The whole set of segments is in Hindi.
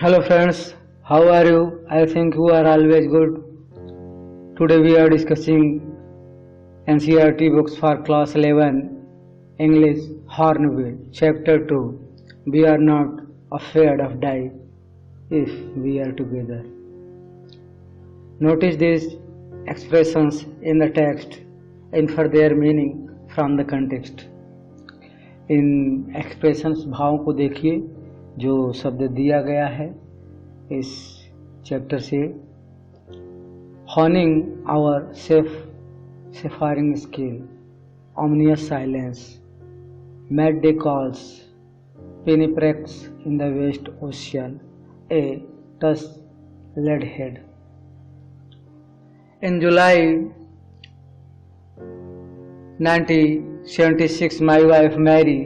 Hello friends, how are you? I think you are always good. Today we are discussing NCERT books for class 11 English Hornbill Chapter 2. We are not afraid of dying if we are together. Notice these expressions in the text and for their meaning from the context. In expressions भावों को देखिए जो शब्द दिया गया है इस चैप्टर से. Honing our seafaring skill, ominous silence, mayday calls, पेनिप्रेक्स in the waste ocean, a टस लेड head. In July 1976, my wife Mary,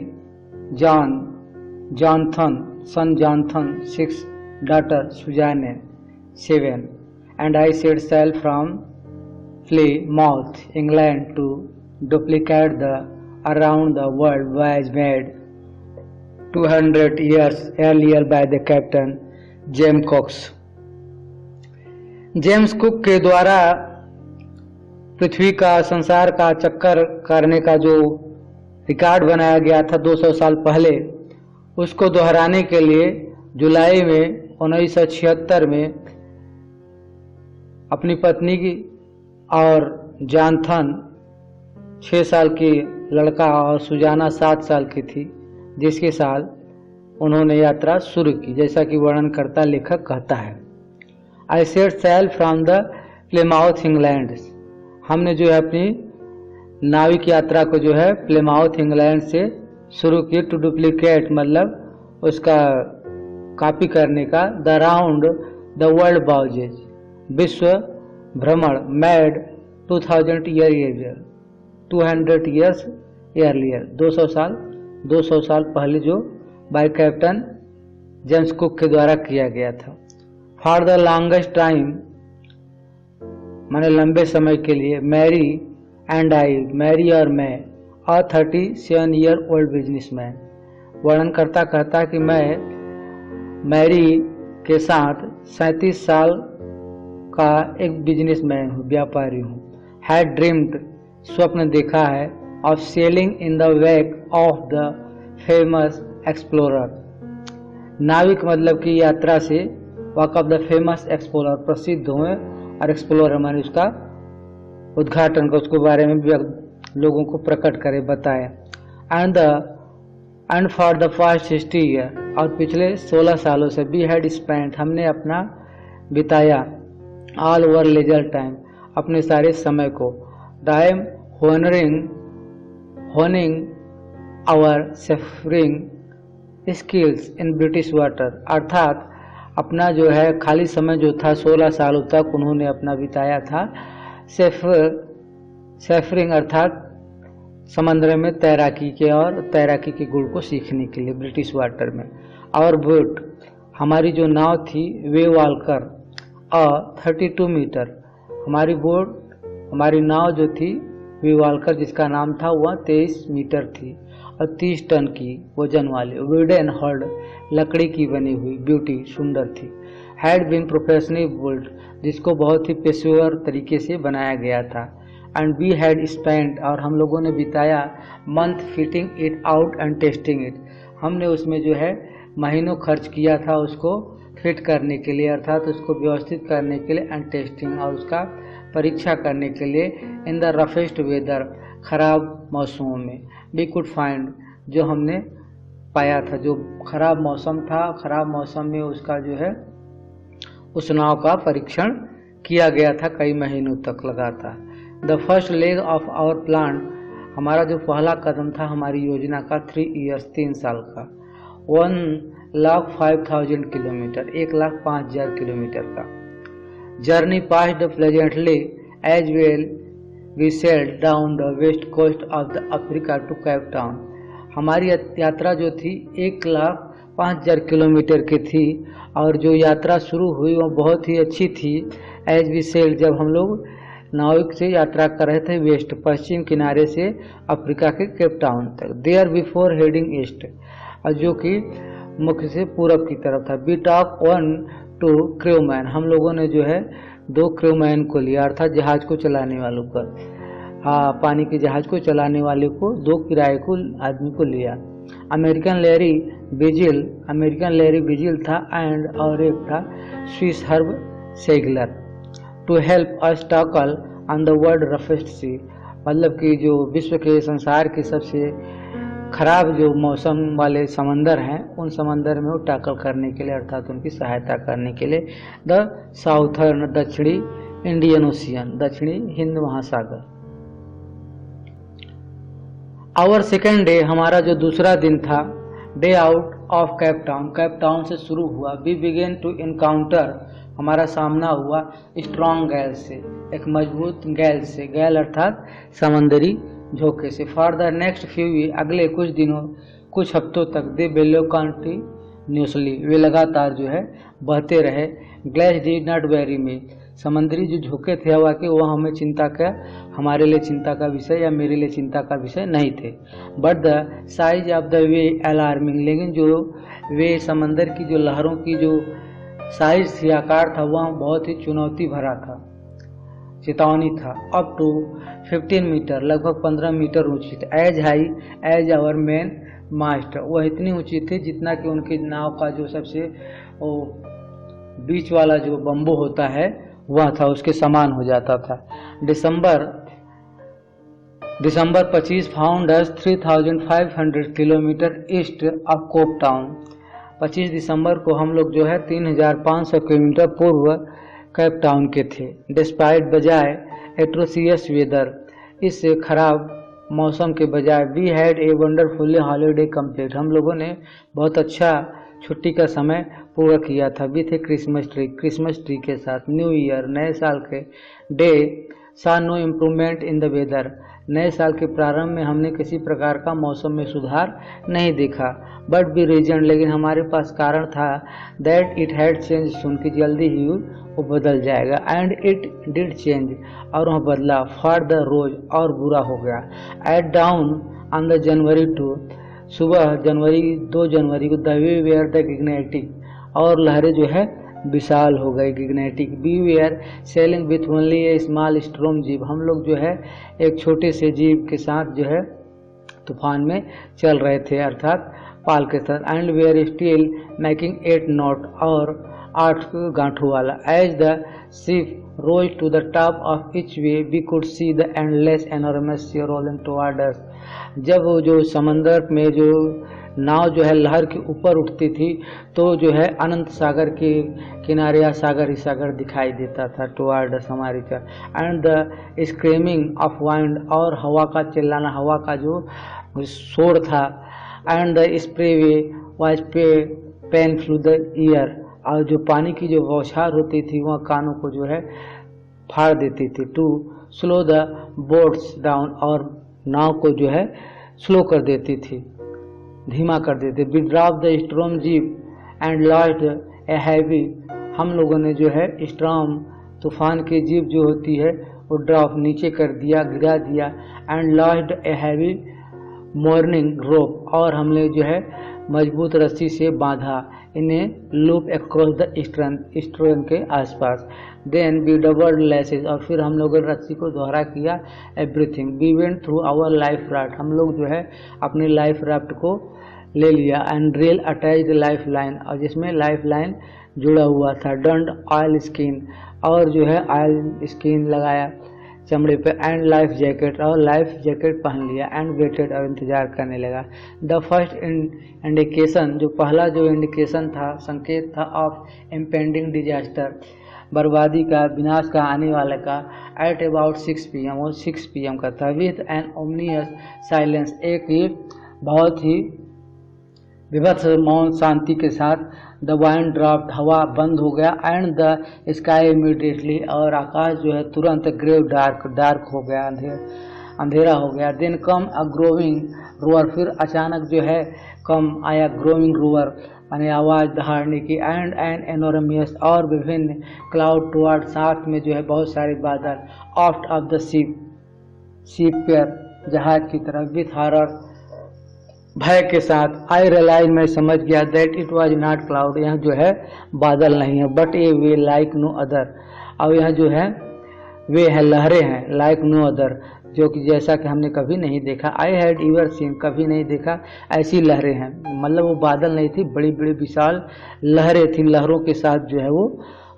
Jonathan, son Jonathan, 6, daughter Suzanne, 7, and I set sail from Plymouth, England to duplicate the around the world voyage made 200 years earlier by the Captain James Cook. James cook के द्वारा पृथ्वी का संसार का चक्कर करने का जो रिकॉर्ड बनाया गया था 200 साल पहले, उसको दोहराने के लिए जुलाई में 1976 में अपनी पत्नी की और जॉनथन 6 साल की लड़का और सुजाना 7 साल की थी, जिसके साथ उन्होंने यात्रा शुरू की, जैसा कि वर्णनकर्ता लेखक कहता है. I set sail from the Plymouth, England. हमने जो है अपनी नाविक यात्रा को जो है प्लेमाउथ इंग्लैंड से शुरू की. टू डुप्लीकेट मतलब उसका कॉपी करने का. द राउंड द वर्ल्ड वॉयेज, विश्व भ्रमण, मेड 2000 years earlier, 200 साल पहले जो बाय कैप्टन जेम्स कुक के द्वारा किया गया था. फॉर द लॉन्गेस्ट टाइम माने लंबे समय के लिए, मैरी एंड आई, मैरी और मैं, अ 37 year old बिजनेसमैन. वर्णनकर्ता कहता कि मैं मैरी के साथ 37 साल का एक बिजनेसमैन हूँ, व्यापारी हूँ. हैड ड्रीम्ड, स्वप्न देखा है, of selling in the wake of the famous explorer. नाविक मतलब की यात्रा से walk of the famous explorer, प्रसिद्ध हुए, और एक्सप्लोरर माने उसका उद्घाटन को, उसके बारे में भी लोगों को प्रकट करे, बताए. And for the past 60 years, और पिछले 16 सालों से, वी हैड स्पेंट, हमने अपना बिताया, ऑल ओवर लेजर टाइम, अपने सारे समय को, time honing our seafaring skills in British water, अर्थात अपना जो है खाली समय जो था 16 सालों तक उन्होंने अपना बिताया था सफरिंग अर्थात समंदर में तैराकी के और तैराकी के गुण को सीखने के लिए ब्रिटिश वाटर में. और बोट, हमारी जो नाव थी वे वालकर 32 मीटर, हमारी नाव जो थी वे वालकर जिसका नाम था वह 23 मीटर थी और 30 टन की वजन वाली. वुडन हर्ड, लकड़ी की बनी हुई, ब्यूटी, सुंदर थी. हैड बीन प्रोफेशनली बिल्ट, जिसको बहुत ही पेशेवर तरीके से बनाया गया था. एंड वी हैड स्पेंट, और हम लोगों ने बिताया, month fitting it out and testing it, हमने उसमें जो है महीनों खर्च किया था उसको फिट करने के लिए, अर्थात उसको व्यवस्थित करने के लिए, एंड टेस्टिंग, और उसका परीक्षा करने के लिए. इन द रफेस्ट वेदर, खराब मौसमों में. वी कुड फाइंड, जो हमने पाया था, जो खराब मौसम था, खराब मौसम में उसका जो है उस नाव का परीक्षण किया गया था कई महीनों तक लगा था. The first leg of our plan, हमारा जो पहला कदम था हमारी योजना का, 3 years 3 साल का. 1,05,000 किलोमीटर, 1,05,000 किलोमीटर का. Journey passed pleasantly as well we sailed down the west coast of the Africa to Cape Town. हमारी यात्रा जो थी 1,05,000 किलोमीटर की थी, और जो यात्रा शुरू हुई वो बहुत ही अच्छी थी. एज वी सेल्ड, जब हम लोग नाविक से यात्रा कर रहे थे वेस्ट, पश्चिम किनारे से अफ्रीका के केप टाउन तक. देयर बिफोर हेडिंग ईस्ट, और जो कि मुख्य से पूरब की तरफ था। वी टॉक 1 2 क्रूमैन, हम लोगों ने जो है 2 क्रूमैन को लिया, अर्थात जहाज को चलाने वालों पर, हाँ पानी के जहाज को चलाने वाले को 2 किराए को आदमी को लिया। अमेरिकन लैरी विजिल था एंड और एक था Swiss Herb Seigler to help us tackle on the world roughest sea, मतलब कि जो विश्व के संसार के सबसे खराब जो मौसम वाले समंदर हैं उन समंदर में वो टैकल करने के लिए, अर्थात उनकी सहायता करने के लिए। द साउथर्न, दक्षिणी इंडियन ओशियन, दक्षिणी हिंद महासागर। आवर सेकेंड डे, हमारा जो दूसरा दिन था, day out of Cape Town से शुरू हुआ। वी बिगेन टू इनकाउंटर, हमारा सामना हुआ स्ट्रॉन्ग गैल से, एक मजबूत गैल से, गैल अर्थात समंदरी झोंके से। For the next few week, अगले कुछ हफ्तों तक, दे बेलो कंटिन्यूसली, वे लगातार जो है बहते रहे। ग्लेस डिड नॉट वेरी मी, समुद्री जो झोंके थे हवा के वो हमारे लिए चिंता का विषय या मेरे लिए चिंता का विषय नहीं थे। But the size of the way alarming, लेकिन जो वे समंदर की जो लहरों की जो साइज थी, आकार था, वह बहुत ही चुनौती भरा था, चेतावनी था। अप टू 15 मीटर, लगभग 15 मीटर ऊंची थी। As high as our main mast, वह इतनी ऊंची थी जितना कि उनकी नाव का जो सबसे बीच वाला जो बम्बू होता है वह था, उसके समान हो जाता था। December 25 found us 3500 kilometre east of Cape Town, 25 दिसंबर को हम लोग जो है 3500 किलोमीटर पूर्व केप टाउन के थे। डिस्पाइट, बजाय एट्रोसियस वेदर, इस खराब मौसम के बजाय, we had a wonderful holiday complete, हम लोगों ने बहुत अच्छा छुट्टी का समय पूरा किया था। विथ ए क्रिसमस ट्री के साथ। न्यू ईयर, नए साल के day saw no improvement in the weather, नए साल के प्रारंभ में हमने किसी प्रकार का मौसम में सुधार नहीं देखा। बट बी रीजन, लेकिन हमारे पास कारण था, दैट इट हैड चेंज सुन, कि जल्दी ही वो बदल जाएगा। एंड इट डिड चेंज, और वह बदला। फॉर द रोज, और बुरा हो गया। At dawn on the January 2, सुबह 2 जनवरी को, the waves were the gigantic, और लहरें जो है विशाल हो गई, gigantic. We were sailing with only a small storm jib, हम लोग जो है एक छोटे से जीप के साथ जो है तूफान में चल रहे थे, अर्थात पाल के साथ। And were still making 8 knots, और 8 गांठों वाला। As the ship rose to the top of each wave, we could see the endless enormous sea rolling toward us, जब वो जो समंदर में जो नाव जो है लहर के ऊपर उठती थी तो जो है अनंत सागर के किनारे या सागर ही सागर दिखाई देता था, टुवर्ड अस, हमारी तरफ। And the screaming of wind, और हवा का चिल्लाना, हवा का जो शोर था। And the spray wave was pain through the ear, और जो पानी की जो बौछार होती थी वह कानों को जो है फाड़ देती थी। To slow the boats down, और नाव को जो है स्लो कर देती थी, धीमा कर देते। We drop the storm jib and lost a heavy, हम लोगों ने जो है स्ट्रॉम तूफान की जीप जो होती है वो ड्रॉप नीचे कर दिया, गिरा दिया। And lost a heavy mooring rope, और हमने जो है मजबूत रस्सी से बांधा इन्हें लूप अक्रॉस द स्ट्रन के आसपास। देन वी डबल लेसेस, और फिर हम लोगों ने रस्सी को दोहरा किया। Everything we went through our life raft, हम लोग जो है अपनी लाइफ राफ्ट को ले लिया। And rail attached life line, और जिसमें लाइफ लाइन जुड़ा हुआ था। डंड ऑयल स्किन, और जो है ऑयल स्किन लगाया चमड़े पे। एंड लाइफ जैकेट, और लाइफ जैकेट पहन लिया। एंड वेटेड, और इंतजार करने लगा। द फर्स्ट इंडिकेशन, जो पहला जो इंडिकेशन था, संकेत था, ऑफ इम्पेंडिंग डिजास्टर, बर्बादी का, विनाश का, आने वाले का। एट अबाउट 6 PM, वो 6 PM का था। विथ एन ओमनियस साइलेंस, एक ही बहुत ही विभत्स मौन शांति के साथ। द वाइंड ड्रॉप्ड, हवा बंद हो गया। एंड द स्काई इमीडिएटली, और आकाश जो है तुरंत ग्रेव डार्क हो गया, अंधेरा हो गया। देन कम अ ग्रोविंग रोअर, फिर अचानक जो है कम आया ग्रोविंग रोअर, यानी आवाज़ दहाड़ने की। एंड एन एनोरमियस, और विभिन्न क्लाउड टुवर्ड, साथ में जो है बहुत सारे बादल। Oft of the ship pair, जहाज की तरफ। विथ हॉरर भय के साथ। आई रियलाइज, मैं समझ गया, that it was not cloud, यहाँ जो है बादल नहीं है, but a wave like no other, और यहाँ जो है वे है लहरें हैं, लाइक नो अदर, जो कि जैसा कि हमने कभी नहीं देखा। आई हैड एवर सीन, कभी नहीं देखा ऐसी लहरें हैं, मतलब वो बादल नहीं थी, बड़ी बड़ी विशाल लहरें थी, लहरों के साथ जो है वो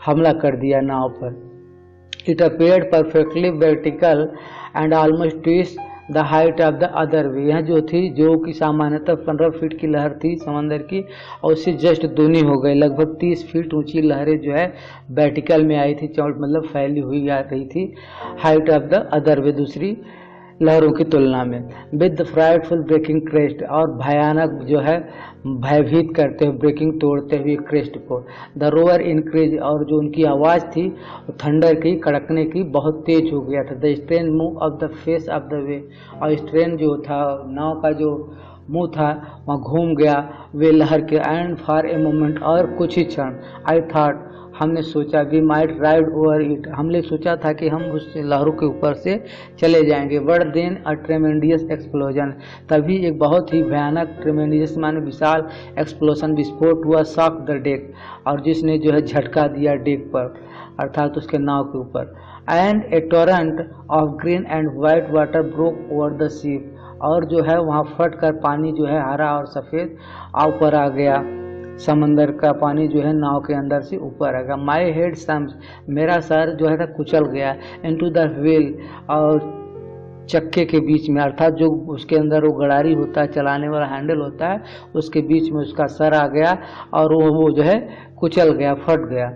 हमला कर दिया नाव पर। It appeared perfectly vertical and almost twist the height of the other वे, यह जो थी, जो कि सामान्यतः 15 फीट की लहर थी समंदर की, और उससे जस्ट दूनी हो गई, लगभग 30 फीट ऊंची लहरें जो है वर्टिकल में आई थी, चौड़ मतलब फैली हुई आ रही थी height of the other wave, दूसरी लहरों की तुलना में। With the frightful breaking crest, और भयानक जो है भयभीत करते हुए, ब्रेकिंग तोड़ते हुए क्रेस्ट को। द रोअर इंक्रीज, और जो उनकी आवाज़ थी थंडर की, कड़कने की, बहुत तेज हो गया था। The strain move of the face of the way, और स्ट्रेन जो था नाव का जो मुंह था वहाँ घूम गया वे लहर के। एंड फॉर ए मोमेंट, और कुछ ही क्षण, आई थॉट, हमने सोचा, we might ride over it, हमने सोचा था कि हम उस लहरों के ऊपर से चले जाएंगे। But then a tremendous explosion, तभी एक बहुत ही भयानक, ट्रेमेंडियस माने विशाल, एक्सप्लोजन, विस्फोट हुआ, शॉक द डेक, और जिसने जो है झटका दिया डेक पर, अर्थात उसके नाव के ऊपर। And A Torrent of green and white water broke over the ship, और जो है वहाँ फट कर पानी जो है हरा और सफ़ेद ऊपर आ गया, समंदर का पानी जो है नाव के अंदर से ऊपर आ गया। माई हेड सम्स, मेरा सर जो है कुचल गया, इनटू द व्हील, और चक्के के बीच में, अर्थात जो उसके अंदर वो गड़ारी होता है, चलाने वाला हैंडल होता है, उसके बीच में उसका सर आ गया और वो जो है कुचल गया, फट गया।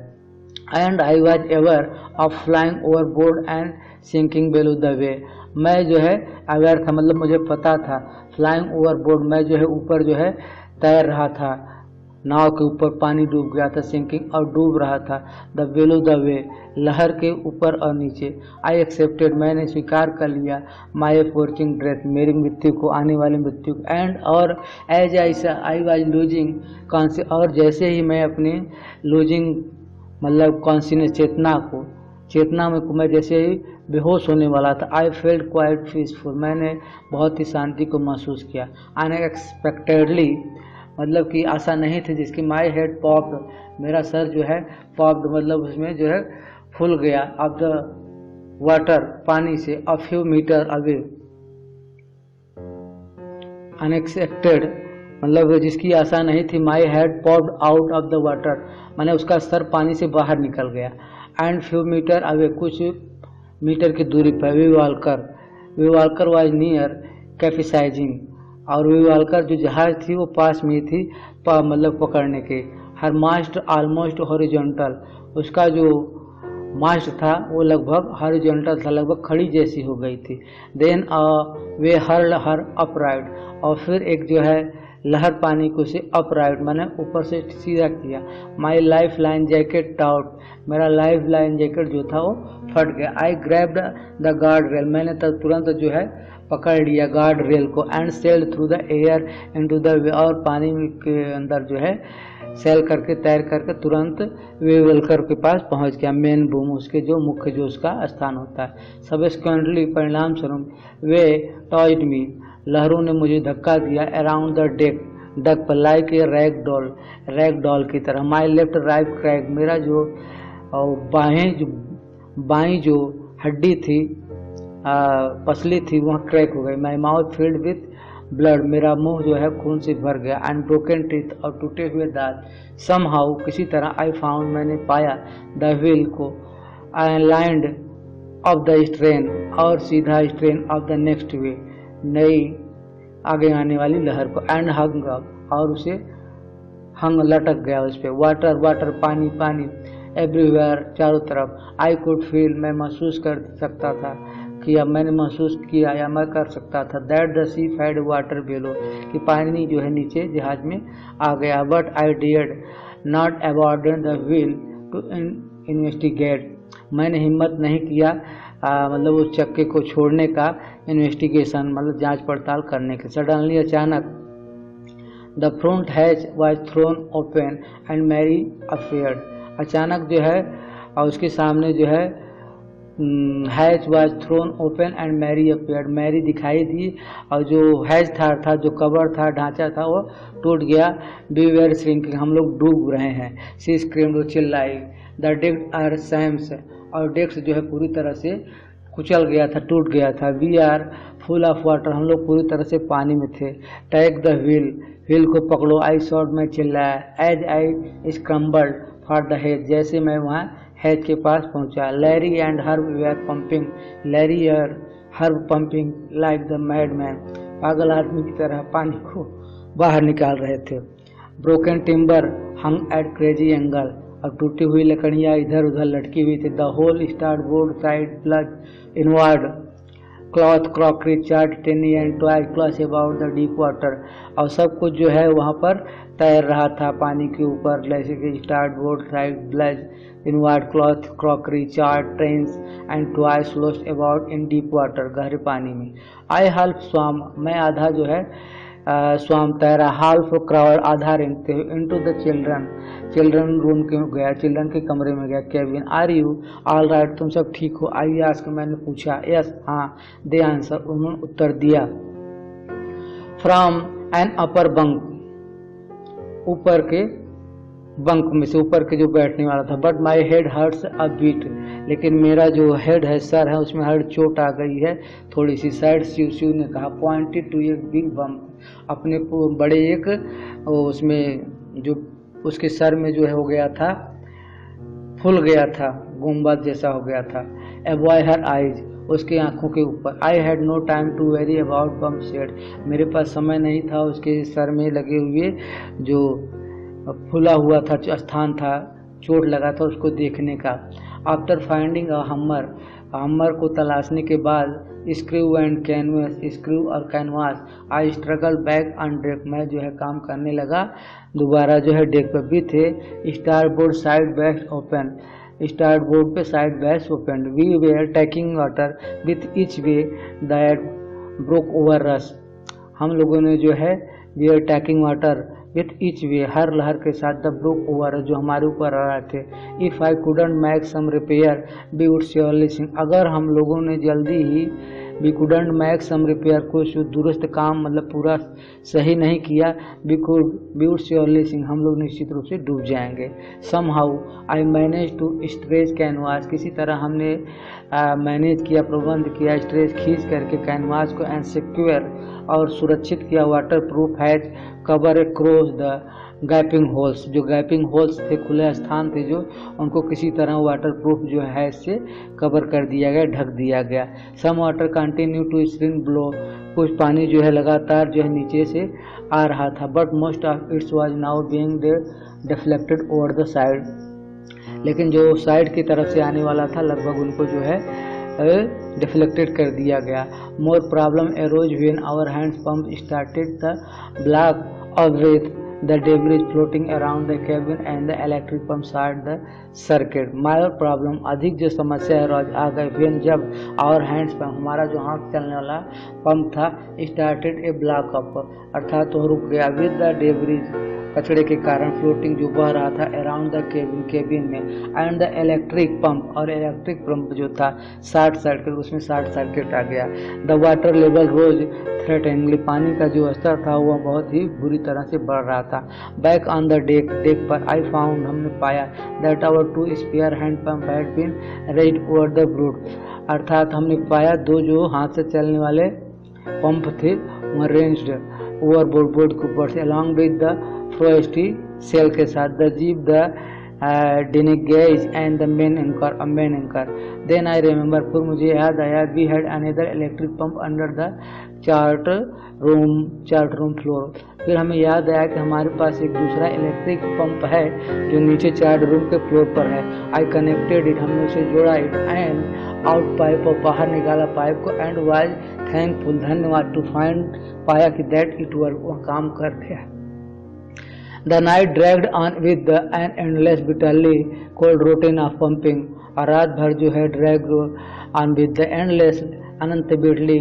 And I was aware of flying overboard and sinking below the wave, मैं जो है अवेयर था, मतलब मुझे पता था, फ्लाइंग ओवर बोर्ड, मैं जो है ऊपर जो है तैर रहा था, नाव के ऊपर पानी डूब गया था, सिंकिंग, और डूब रहा था, द बेलो द वे, लहर के ऊपर और नीचे। आई एक्सेप्टेड, मैंने स्वीकार कर लिया, माई अप्रोचिंग डेथ, मेरी मृत्यु को, आने वाली मृत्यु। एंड और as I was losing conscious, और जैसे ही मैं अपनी लूजिंग मतलब कॉन्शियस, चेतना में मैं जैसे ही बेहोश होने वाला था, आई फेल्ट क्वाइट पीसफुल, मैंने बहुत ही शांति को महसूस किया। अनएक्सपेक्टेडली, मतलब कि आशा नहीं थी जिसकी। माई हेड पॉप्ड, मेरा सर जो है पॉप्ड, मतलब उसमें जो है फूल गया, ऑफ द वाटर, पानी से, a few metre away. Unexpected मतलब जिसकी आशा नहीं थी। My head popped out of the water, मैंने उसका सर पानी से बाहर निकल गया। एंड फ्यू मीटर अवे, कुछ मीटर की दूरी पर, विवालकर वाज नियर कैपिसाइजिंग, और विवालकर जो जहाज थी वो पास में थी, मतलब पकड़ने के। हर मास्ट ऑलमोस्ट हॉरिजॉन्टल, उसका जो मास्ट था वो लगभग हॉरिजॉन्टल था, लगभग खड़ी जैसी हो गई थी। देन वे हर्ल हर अपराइट, और फिर एक जो है लहर पानी को से अपराइट मैंने ऊपर से सीधा किया। My life line jacket out, मेरा लाइफ लाइन जैकेट जो था वो फट गया। आई ग्रैब्ड द गार्ड रेल, मैंने तब तुरंत जो है पकड़ लिया गार्ड रेल को। And sailed through the air into the way, और पानी के अंदर जो है सेल करके, तैर करके तुरंत वेवलकर के पास पहुंच गया, मेन बूम, उसके जो मुख्य जो उसका स्थान होता है। सबसिक्वेंटली, परिणाम स्वरूप, वे टॉयड मी, लहरों ने मुझे धक्का दिया, अराउंड द डक पर, लाइक ए रैग डॉल की तरह। माई लेफ्ट राइट क्रैक, मेरा जो बाएं जो हड्डी थी, पसली थी, वह क्रैक हो गई। My mouth filled with blood, मेरा मुंह जो है खून से भर गया। एंड ब्रोकन टीथ, और टूटे हुए दांत। सम हाउ, किसी तरह, आई फाउंड, मैंने पाया, द व्हील को, आई लाइंड ऑफ द स्ट्रेन, और सीधा स्ट्रेन ऑफ द नेक्स्ट वे, नई आगे आने वाली लहर को। एंड हंग अप, और उसे हंग, लटक गया उस पर। वाटर, पानी एवरीवेयर, चारों तरफ। आई कुड फील, मैं महसूस कर सकता था, मैंने महसूस किया या मैं कर सकता था, that the ship had water below, कि पानी जो है नीचे जहाज में आ गया। But I dared not abandon the wheel to investigate, मैंने हिम्मत नहीं किया मतलब उस चक्के को छोड़ने का, इन्वेस्टिगेशन मतलब जांच पड़ताल करने के। सडनली, अचानक, the front hatch was thrown open and Mary appeared, अचानक जो है और उसके सामने जो है hatch was thrown open and Mary appeared, Mary दिखाई दी और जो हैच था जो कवर था, ढांचा था, वो टूट गया। वी वेर श्रिंकिंग, हम लोग डूब रहे हैं। सी स्क्रीम्ड, वो चिल्लाई। द डेक्स आर सैम्स, और डेक्स जो है पूरी तरह से कुचल गया था, टूट गया था। We are full of water, हम लोग पूरी तरह से पानी में थे। टेक द व्हील, व्हील को पकड़ो। आई शॉट, मैं चिल्लाया। As I scrambled for the hatch, जैसे मैं वहाँ हेज के पास पहुंचा। Larry and Herb were pumping, Larry और Herb pumping like the madman, पागल आदमी की तरह पानी को बाहर निकाल रहे थे। Broken timber hung at crazy angle, और टूटी हुई लकड़ियाँ इधर उधर लटकी हुई थी। The whole starboard side plug inward, cloth crockery chart tinny and twice cloth about the deep water, और सब कुछ जो है वहाँ पर तैर रहा था पानी के ऊपर, जैसे कि start board side bulge inward, cloth crockery chart trains and twice lost about in deep water, गहरे पानी में। आई हाल्फ स्वाम, मैं आधा जो है स्वाम तैरा। हाल्फ क्राउड, आधा रेंगते हुए। इनटू द चिल्ड्रन रूम के गया, चिल्ड्रन के कमरे में गया। Kevin, are you all right, तुम सब ठीक हो? आई आस्क, मैंने पूछा। यस, हाँ। दे आंसर, उन्होंने उत्तर दिया। फ्रॉम एन अपर बंक, ऊपर के बंक में से, ऊपर के जो बैठने वाला था। But my head hurts a bit, लेकिन मेरा जो हेड है, सर है, उसमें हर्ट, चोट आ गई है थोड़ी सी। साइड शिव ने कहा। Pointed to a big bump, अपने बड़े एक उसमें जो उसके सर में जो है हो गया था, फूल गया था, गुम्बद जैसा हो गया था। अबॉय हर आइज, उसके आंखों के ऊपर। I had no time to worry about bump shed, मेरे पास समय नहीं था उसके सर में लगे हुए जो फूला हुआ था स्थान था, चोट लगा था, उसको देखने का। आफ्टर फाइंडिंग अ हम्मर, हम्मर को तलाशने के बाद, स्क्रू एंड कैनवास, स्क्रू और canvas. I struggle back on deck, मैं जो है काम करने लगा दोबारा जो है डेक पर भी थे। Starboard side bags open, starboard पे side bags open. We were taking water with each wave that broke over us, हम लोगों ने जो है we are taking water with each wave, हर लहर के साथ, द ब्रोक ओवर, जो हमारे ऊपर आ रहे थे। If I couldn't make some repair we would surely sink, अगर हम लोगों ने जल्दी ही we couldn't make some repair, कुछ दुरुस्त काम मतलब पूरा सही नहीं किया, वी वुड श्योरली सिंक, हम लोग निश्चित रूप से डूब जाएंगे। Somehow I manage to stretch canvas, किसी तरह हमने मैनेज किया, प्रबंध किया, स्ट्रेच खींच करके कैनवास को, एंड सिक्योर, और सुरक्षित किया। Water proof has cover across the gapping holes, जो गैपिंग होल्स थे, खुले स्थान थे जो, उनको किसी तरह वाटर प्रूफ जो है इससे कवर कर दिया गया, ढक दिया गया। Some water continue to stream below, कुछ पानी जो है लगातार जो है नीचे से आ रहा था। But most of its was now being deflected over the side, लेकिन जो साइड की तरफ से आने वाला था लगभग उनको जो है डिफ्लेक्टेड कर दिया गया। More problem arose when our hands pump started the block off with the debris floating around the cabin and the electric pump start the circuit. Major problem, अधिक जो समस्या है रोज आ गई, व्हेन जब आवर हैंड्स पंप, हमारा जो हाथ चलने वाला पंप था, स्टार्टेड ए ब्लॉक अप, अर्थात तो रुक गया, विद द डेब्रिज, कचड़े के कारण, फ्लोटिंग जो बह रहा था अराउंड द केबिन, केबिन में, एंड द इलेक्ट्रिक पंप, और इलेक्ट्रिक पंप जो था शॉर्ट सर्किट, उसमें शॉर्ट सर्किट आ गया। द वाटर लेवल रोज थ्रेटनिंगली, पानी का जो स्तर था वह बहुत ही बुरी तरह से बढ़ रहा था। Back on the deck, deck पर आई फाउंड, हमने पाया, that our two spare hand pump had been red over the brute, अर्थात हमने पाया दो जो हाथ से चलने वाले पंप थे वह रेंज्ड ओवर बोर्ड के ऊपर से, along with the frosty sail के साथ, द जीप, द डिनेगेज and the main anchor. Then I remember, फिर मुझे याद आया, we had another electric pump under the chart room floor, फिर हमें याद आया कि हमारे पास एक दूसरा इलेक्ट्रिक पंप है जो नीचे चार्ट रूम के फ्लोर पर है। आई कनेक्टेड इट, हमने उसे जोड़ा, इट एंड आउट पाइप, और बाहर निकाला पाइप को, एंड वाज थैंकफुल, धन्यवाद, टू फाइंड, पाया कि दैट इट वर्क, वह काम कर गया। The night dragged on with an endless bitterly cold routine of pumping, और रात भर जो है drag on with the endless अनंत बिडली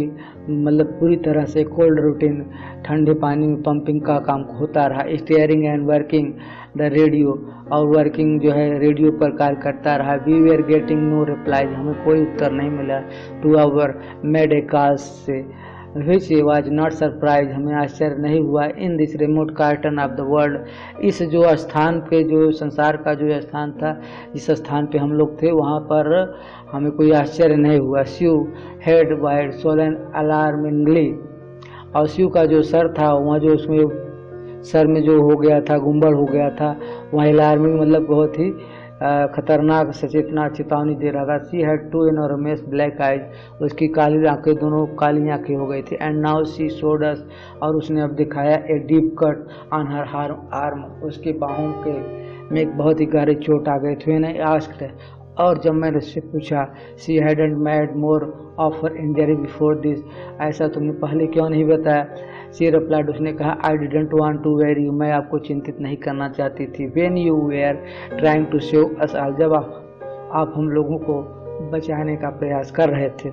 मतलब पूरी तरह से कोल्ड रूटीन, ठंडे पानी में पंपिंग का काम होता रहा। Steering and working the radio, और वर्किंग जो है रेडियो पर कार्य करता रहा। We were getting no replies, हमें कोई उत्तर नहीं मिला to our made a call से, विच वॉज नॉट सरप्राइज, हमें आश्चर्य नहीं हुआ। In this remote corner of the world, इस जो स्थान पे, जो संसार का जो स्थान था, जिस स्थान पे हम लोग थे वहाँ पर हमें कोई आश्चर्य नहीं हुआ। स्यू हेड वाइड सोलन अलार्मिंगली, और स्यू का जो सर था वहाँ जो उसमें सर में जो हो गया था, गुम्बद हो गया था, वहाँ अलार्मिंग मतलब बहुत ही खतरनाक सचेतना चेतावनी दे रहा था। She had two enormous black eyes, उसकी काली आंखें, दोनों काली आंखें हो गई थी। And now she showed us, और उसने अब दिखाया a deep cut on her arm, उसके बाहों के में एक बहुत ही गहरी चोट आ गई थी। मैंने आस्क्ड, और जब मैंने उससे पूछा, she hadn't made more of her injury before this, ऐसा तुमने पहले क्यों नहीं बताया। सी रिप्लाइड, उसने कहा, I didn't want to worry you, मैं आपको चिंतित नहीं करना चाहती थी। When you were trying to save us all, जब आप हम लोगों को बचाने का प्रयास कर रहे थे।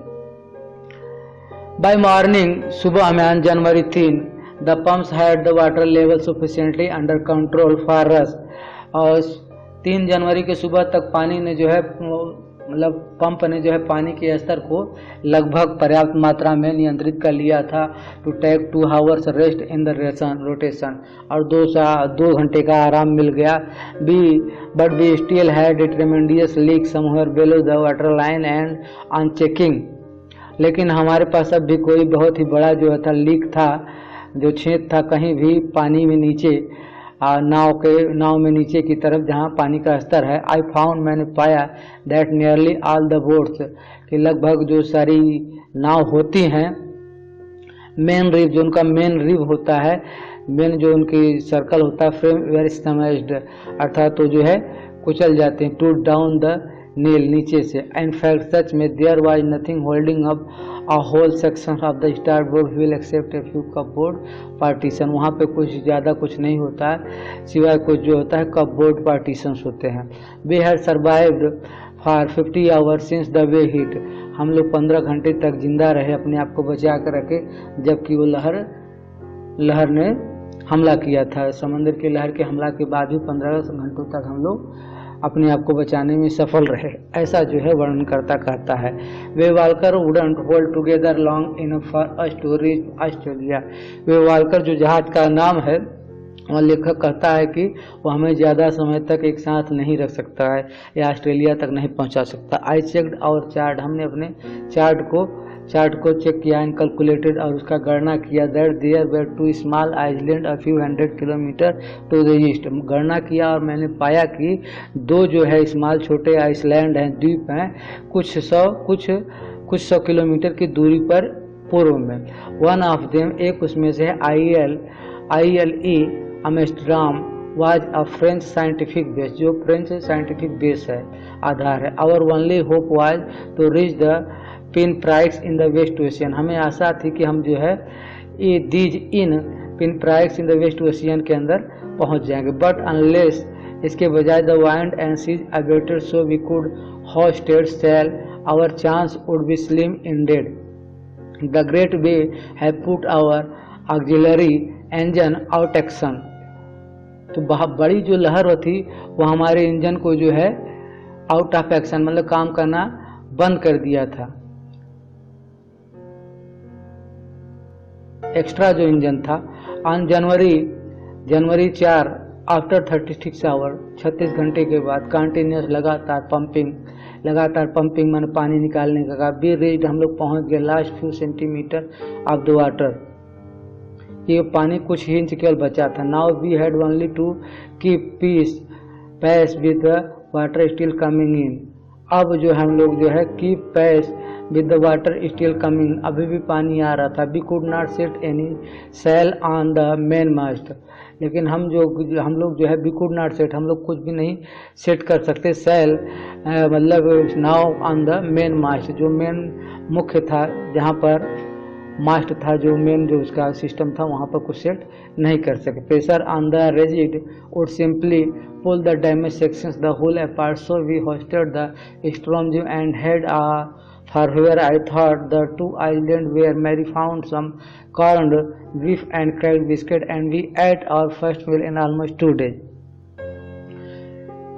बाय मॉर्निंग, सुबह में on January 3, the pumps had the water level sufficiently under control for us, और 3 जनवरी के सुबह तक पानी ने जो है मतलब पंप ने जो है पानी के स्तर को लगभग पर्याप्त मात्रा में नियंत्रित कर लिया था। To take 2 hours rest in the rotation, और 2 घंटे का आराम मिल गया। But we still had a tremendous leak somewhere below the water line and on checking, लेकिन हमारे पास अब भी कोई बहुत ही बड़ा जो था लीक था, जो छेद था कहीं भी पानी में नीचे, नाव में नीचे की तरफ जहाँ पानी का स्तर है। आई फाउंड, मैंने पाया, that nearly all the boats, कि लगभग जो सारी नाव होती हैं, मेन रिव, जो उनका मेन रिव होता है, मेन जो उनकी सर्कल होता है, फ्रेम वेयर स्मैश्ड, अर्थात तो जो है कुचल जाते हैं, टू डाउन द नील, नीचे से। इन फैक्ट सच में there was nothing holding up a whole section of the starboard wheel except a few cupboard partition, वहाँ पे कुछ ज़्यादा कुछ नहीं होता है सिवाय कुछ जो होता है cupboard partitions होते हैं। We had survived for 50 hours since the wave hit, हम लोग 15 घंटे तक जिंदा रहे, अपने आप को बचा कर रखे, जबकि वो लहर ने हमला किया था। समंदर की लहर के हमला के बाद भी 15 घंटों तक हम लोग अपने आप को बचाने में सफल रहे, ऐसा जो है वर्णनकर्ता कहता है। Wavewalker wouldn't hold together long enough for us to reach Australia, Wavewalker जो जहाज का नाम है, वह लेखक कहता है कि वह हमें ज़्यादा समय तक एक साथ नहीं रख सकता है या ऑस्ट्रेलिया तक नहीं पहुंचा सकता। आई चेक्ड आवर चार्ट, हमने अपने चार्ट को चेक किया, एंड कैलकुलेटेड, और उसका गणना किया, that there were 2 small island a few 100 kilometre to the east, गणना किया और मैंने पाया कि 2 जो है स्मॉल छोटे आइसलैंड हैं, द्वीप हैं, कुछ सौ किलोमीटर की दूरी पर पूर्व में। वन ऑफ देम, एक उसमें से है ILE Amsterdam, was a French scientific base, जो फ्रेंच साइंटिफिक बेस है, आधार है। Our only hope was to reach the pinpricks in the waste ocean, हमें आशा थी कि हम जो है in pinpricks in the waste ocean के अंदर पहुंच जाएंगे। बट अनलेस, इसके बजाय the wind and seas abated so we could hoisted sail, our chance would be slim indeed. The great way have put our auxiliary engine out action, तो बहुत बड़ी जो लहर थी वो हमारे इंजन को जो है आउट ऑफ एक्शन, मतलब काम करना बंद कर दिया था। एक्स्ट्रा जो इंजन था। ऑन जनवरी 4, आफ्टर 36 आवर, 36 घंटे के बाद, कंटिन्यूस लगातार पंपिंग मैंने पानी निकालने का कहा। बी रीच्ड, हम लोग पहुंच गए last few centimetres of the water, ये पानी कुछ ही इंच केवल बचा था। Now we had only to keep pace with the water still coming in, अब जो हम लोग जो है keep pace with the water still coming, अभी भी पानी आ रहा था। We could not set any sail on the main mast, लेकिन हम लोग जो है वी कुड नॉट सेट, हम लोग कुछ भी नहीं सेट कर सकते सेल, मतलब नाव ऑन द मेन मास्ट, जो मेन मुख्य था, जहाँ पर मास्ट था, जो मेन जो उसका सिस्टम था, वहाँ पर कुछ सेट नहीं कर सके। Pressure on the rigid would simply pull the damaged sections the whole apart, so we hoisted the storm and had a for where I thought the two islands where Mary found some corned beef and cracked biscuit, and we ate our first meal in almost 2 days.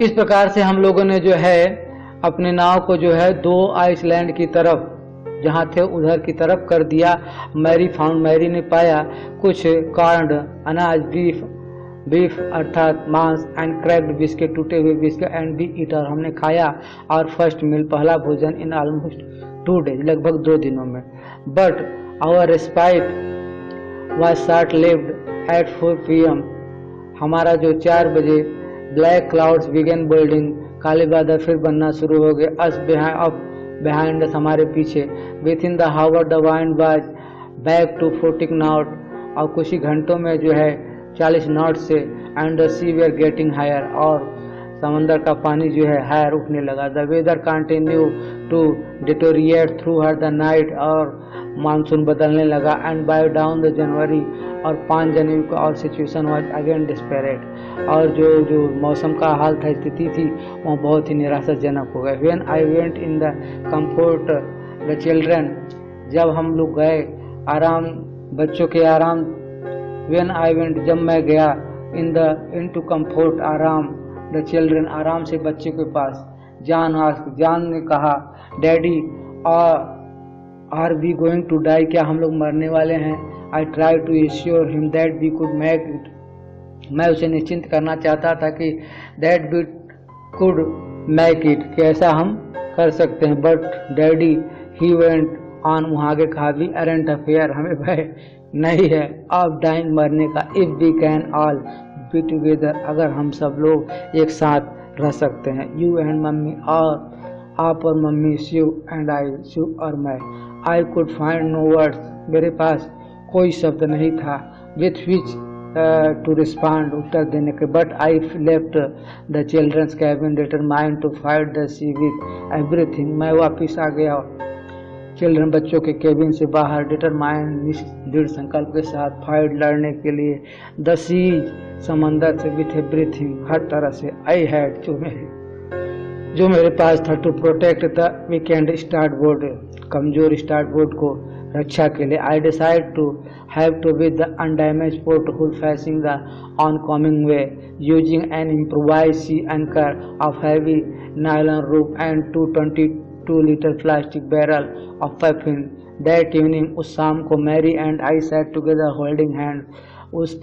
इस प्रकार से हम लोगों ने जो है अपने नाव को जो है 2 आइसलैंड की तरफ जहाँ थे उधर की तरफ कर दिया। मैरी ने पाया कुछ कार्ड अनाज, बीफ अर्थात मांस, एंड क्रैक्ड बिस्किट, टूटे हुए बिस्किट, एंड बी ईट, और हमने खाया और फर्स्ट मील, पहला भोजन, इन ऑलमोस्ट 2 डेज, लगभग 2 दिनों में। But our respite was short lived at 4 PM। हमारा जो 4 बजे ब्लैक क्लाउड्स बिगन बिल्डिंग, काले बादल फिर बनना शुरू हो गए। अस बिहाइंड हमारे पीछे। Within the hour the wind was back to 40 knot, और कुछ ही घंटों में जो है 40 नॉट से, and the sea were getting higher, और समंदर का पानी जो है हायर उठने लगा। The weather continue to deteriorate through her the night, और मानसून बदलने लगा। And by dawn the January, और 5 जनवरी को और सिचुएशन वाज अगेन डिस्पेरेट, और जो मौसम का हाल था, स्थिति थी, वो बहुत ही निराशाजनक हो गए। When I went in the comfort the children, जब हम लोग गए आराम, बच्चों के आराम, व्हेन आई वेंट, जब मैं गया, इन टू कंफर्ट, आराम, द चिल्ड्रन, आराम से बच्चे के पास। जान ने कहा, daddy are we going to die, क्या हम लोग मरने वाले हैं? I try to assure him that we could make it, मैं उसे निश्चिंत करना चाहता था कि that we could make it, कि ऐसा हम कर सकते हैं। But daddy he went on, वहाँ आगे कहा, वी अरेंट अफेयर, हमें भय नहीं है ऑफ डाइंग, मरने का। If we can all be together, अगर हम सब लोग एक साथ रह सकते हैं। यू एंड मम्मी, और आप और mummy, Shiv and I, Shiv और मैं। I could find no words, मेरे पास कोई शब्द नहीं था विथ विच टू रिस्पॉन्ड, उत्तर देने के। But I left the children's cabin determined to fight the sea with everything, मैं वापिस आ गया चिल्ड्रन, बच्चों के केबिन से बाहर, डिटरमाइंड, दृढ़ संकल्प के साथ, फाइट, लड़ने के लिए, द सी, समंदर से, विथ एवरीथिंग, हर तरह से। आई हैड, जो मेरे पास था, to protect the weakened starboard, कमजोर स्टार्ट बोर्ड को रक्षा के लिए। I decide to heave to with the undamaged port hull facing the oncoming way, using an improvise sea anchor of heavy nylon rope and 222 litre plastic barrel of paraffin. That evening, उस शाम को, Mary and I sat together holding hand, उस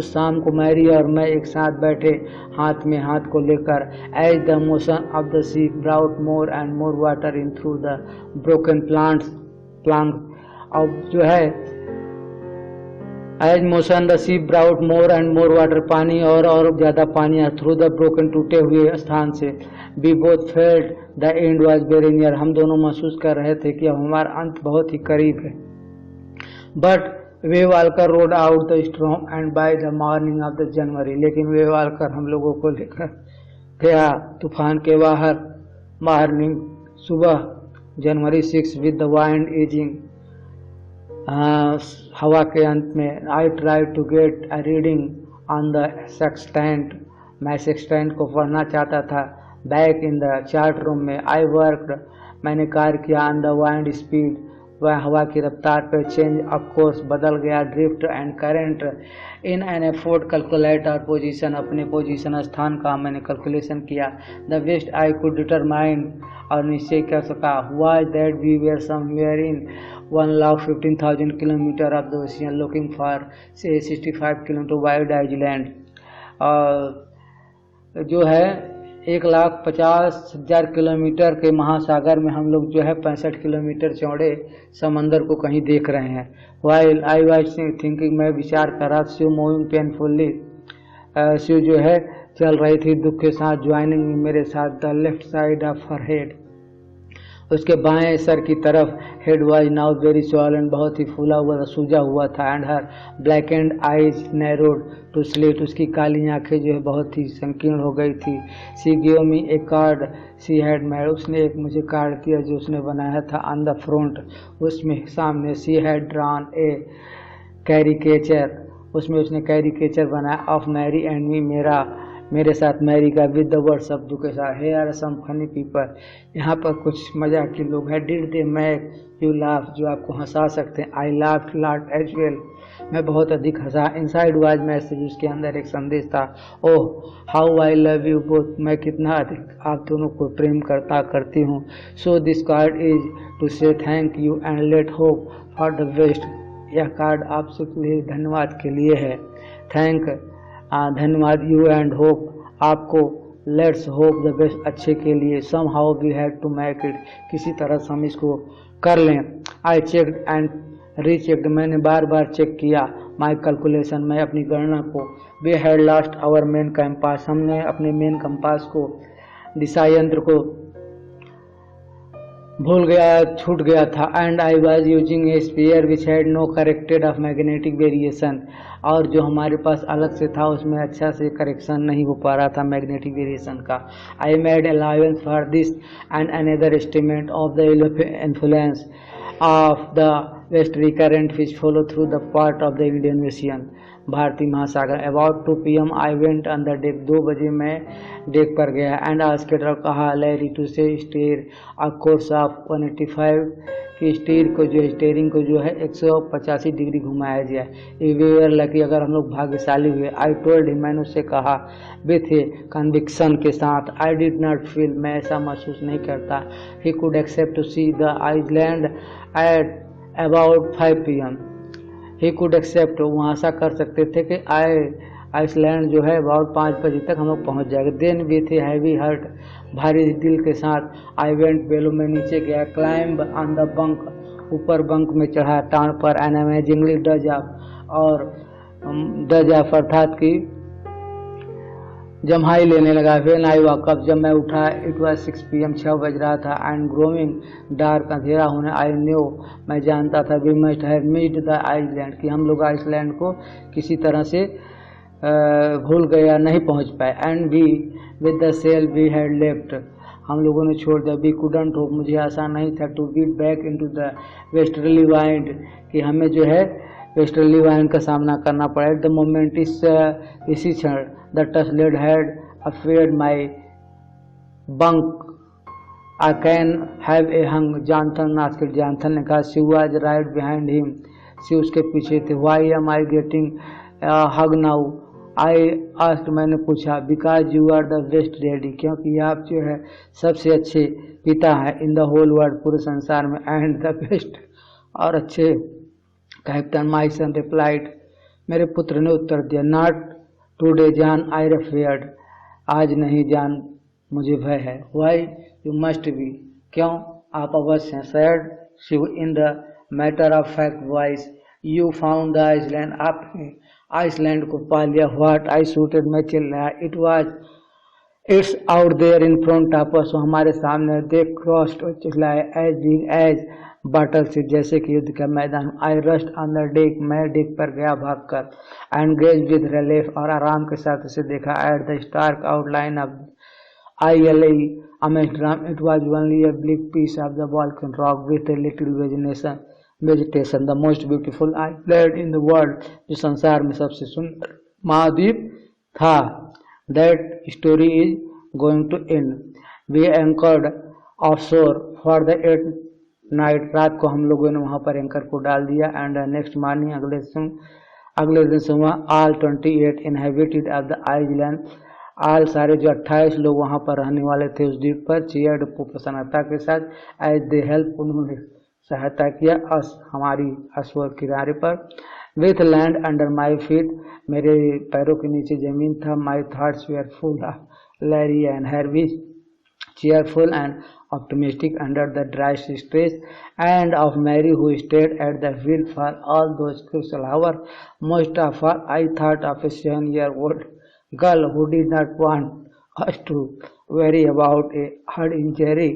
शाम को मैरी और मैं एक साथ बैठे, हाथ में हाथ को लेकर। As the motion of the sea brought more and more water in through the broken plank, अब जो है as motion the sea brought more and more water, पानी और ज्यादा पानी थ्रू द ब्रोकन, टूटे हुए स्थान से। We both felt the end was very near, हम दोनों महसूस कर रहे थे कि अब हमारा अंत बहुत ही करीब है। But way Walker road out the storm and by the morning of the January, लेकिन वे वालकर हम लोगों को लेकर गया तूफान के बाहर। मॉर्निंग, सुबह, January 6, with the wind easing, हवा के अंत में। I try to get a reading on the sextant, मैं सेक्सटेंट को पढ़ना चाहता था। Back in the chart room में। आई वर्कड, मैंने कार्य किया। ऑन द वाइंड स्पीड, वह हवा की रफ्तार पर। चेंज ऑफ कोर्स, बदल गया। Drift and current in an effort calculate our position, अपने पोजीशन, स्थान का मैंने कैलकुलेशन किया। The best I could determine, और निश्चय कर सका, was that we were somewhere in 1,15,000 kilometres of the ocean, looking for 65 kilometre wide island, और जो है 1,50,000 किलोमीटर के महासागर में हम लोग जो है 65 किलोमीटर चौड़े समंदर को कहीं देख रहे हैं। वाइल आई वाज थिंकिंग, मैं विचार कर रहा, शिव मूविंग पेनफुल्ली, शिव जो है चल रही थी दुख के साथ, ज्वाइनिंग मेरे साथ। The left side of her head, उसके बाएं सर की तरफ। Head was now very swollen, बहुत ही फूला हुआ, सूजा हुआ था। And her black and eyes narrowed to slits, उसकी काली आंखें जो है बहुत ही संकीर्ण हो गई थी। She give me a card she had made, उसने एक मुझे कार्ड दिया जो उसने बनाया था। ऑन द फ्रंट, उसमें सामने, she had drawn A caricature, उसमें उसने कैरिकेचर बनाया ऑफ मैरी एंड मी, मेरा मेरे साथ मैरी का विद द वर्ड शब्दों के साथ। Here are some funny people, यहाँ पर कुछ मजाक के लोग हैं। Did they make you laugh, जो आपको हंसा सकते हैं। I laugh lot as well, मैं बहुत अधिक हंसा। इनसाइड वाज मैसेज, उसके अंदर एक संदेश था। Oh how I love you both, मैं कितना अधिक आप दोनों को प्रेम करती हूँ। So this card is to say thank you and let hope for the best, यह कार्ड आपसे लिए धन्यवाद के लिए है। थैंक धन्यवाद, यू एंड होप आपको, लेट्स होप द बेस्ट अच्छे के लिए। Somehow we had to make it, किसी तरह से हम इसको कर लें। आई चेक्ड एंड रीचेक्ड, मैंने बार बार चेक किया। माई कैलकुलेशन, मैं अपनी गणना को। We had lost our main compass, हमने अपने मेन कंपास को, दिशा यंत्र को भूल गया, छूट गया था। And I was using a spare which had no corrected of magnetic variation, और जो हमारे पास अलग से था उसमें अच्छा से करेक्शन नहीं हो पा रहा था मैग्नेटिक वेरिएशन का। I made allowance for this and another estimate of the influence of the westerly current which follow through the part of the Indian ocean, भारतीय महासागर। About 2 PM I went on the deck, 2 बजे मैं डेक पर गया। एंड आस्केटर, कहा लैरी टू से स्टीयर अ कोर्स ऑफ 185 की स्टीयर को, जो स्टीयरिंग को जो है 185 डिग्री घुमाया जाए। वी लकी, अगर हम लोग भाग्यशाली हुए। आई टोल्ड हिम, मैंने उससे कहा विथ ए कन्विक्शन के साथ। आई डिड नॉट फील, मैं ऐसा महसूस नहीं करता। He could expect to see the island at about 5 PM, he could expect, वो आशा कर सकते थे कि आइसलैंड जो है अबाउट 5 बजे तक हम लोग पहुँच जाएंगे। Then with a heavy heart, भारी दिल के साथ। आई वेंट बेलो, मैं नीचे गया। क्लाइंब ऑन द बंक, ऊपर बंक में चढ़ा टाण पर। एन अमेजिंगली डज अप, और डज अप अर्थात की जम्हाई लेने लगा। व्हेन आई वॉक अप, जब मैं उठा, इट वॉज 6 PM, 6 बज रहा था। एंड ग्रोइंग डार्क, अंधेरा होने। आई न्यू, मैं जानता था। We must have missed the island, कि हम लोग आइसलैंड को किसी तरह से भूल गए या नहीं पहुंच पाए। And we with the sail we had left, हम लोगों ने छोड़ दिया। वी कुडंट होप, मुझे आशा नहीं था। To beat back into the westerly wind, कि हमें जो है वेस्टर्ली वाइंड का सामना करना पड़ा। एट द मोमेंट, इसी क्षण, the tousled head appeared my bunk, I can have a hug. Johnson नास्किट, जॉनसन ने कहा। She was right behind him, she उसके पीछे थे। Why am I getting hug now, I asked, मैंने पूछा। Because you are the best daddy, क्योंकि आप जो है सबसे अच्छे पिता हैं इन द होल वर्ल्ड, पूरे संसार में। एंड द बेस्ट, और अच्छे। कैप्टन माई सन रिप्लाइड, मेरे पुत्र ने उत्तर दिया। नॉट टुडे जॉन, आई फेयर्ड, आज नहीं जान, मुझे भय है। वाई यू मस्ट बी, क्यों आप अवश्य हैं। Said Shiv in the matter of fact voice, you found the island, आपने आइसलैंड को पा लिया। व्हाट आई शूटेड, मैं चिल रहा। It was, it's out there in front of us, हमारे सामने। दे क्रॉस्ड, चिल्लाए। एज बिग एज बाटल से, जैसे कि युद्ध का मैदान। I rushed on the deck, मैं डेक पर गया भागकर। एंड गेज विद रिलीफ, और आराम के साथ उसे देखा। At the stark outline of ILA Amsterdam, it was only a bleak piece of the Balkan rock with a little vegetation, the most beautiful island in the world, जो संसार में सबसे सुंदर महाद्वीप था। That story is going to end. We anchored offshore for the 8th night, रात को हम लोगों ने वहाँ पर एंकर को डाल दिया। एंड नेक्स्ट मॉर्निंग, अगले दिन सुबह, all 28 inhabited of the island, आल सारे जो 28 लोग वहाँ पर रहने वाले थे उस द्वीप पर, चीयर्ड प्रसन्नता के साथ। एज दे हेल्प, उन्होंने सहायता किया अस, हमारी अश्व किनारे पर। With land under my feet, मेरे पैरों के नीचे जमीन था। My thoughts were full of Larry and Harvey, cheerful and optimistic under the dry stress, and of Mary who stayed at the wheel for all those crucial hours. Most of all, I thought of a 7-year-old girl who did not want us to worry about a head injury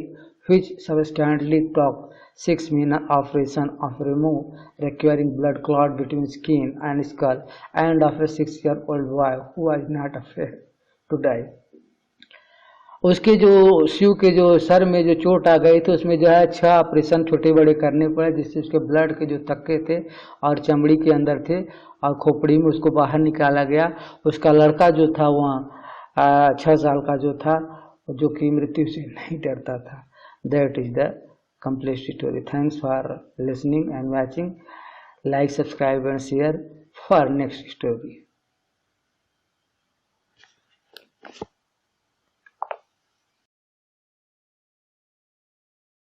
which subsequently took 6 minute operation of remove requiring blood clot between skin and skull, and of a 6-year-old boy who was not afraid to die. उसके जो शिव के जो सर में जो चोट आ गई थी उसमें जो है 6 ऑपरेशन छोटे बड़े करने पड़े, जिससे उसके ब्लड के जो तक्के थे और चमड़ी के अंदर थे और खोपड़ी में उसको बाहर निकाला गया। उसका लड़का जो था वहाँ 6 साल का जो था, जो कि मृत्यु से नहीं डरता था। That is the complete story. Thanks for listening and watching. Like, subscribe and share for next story.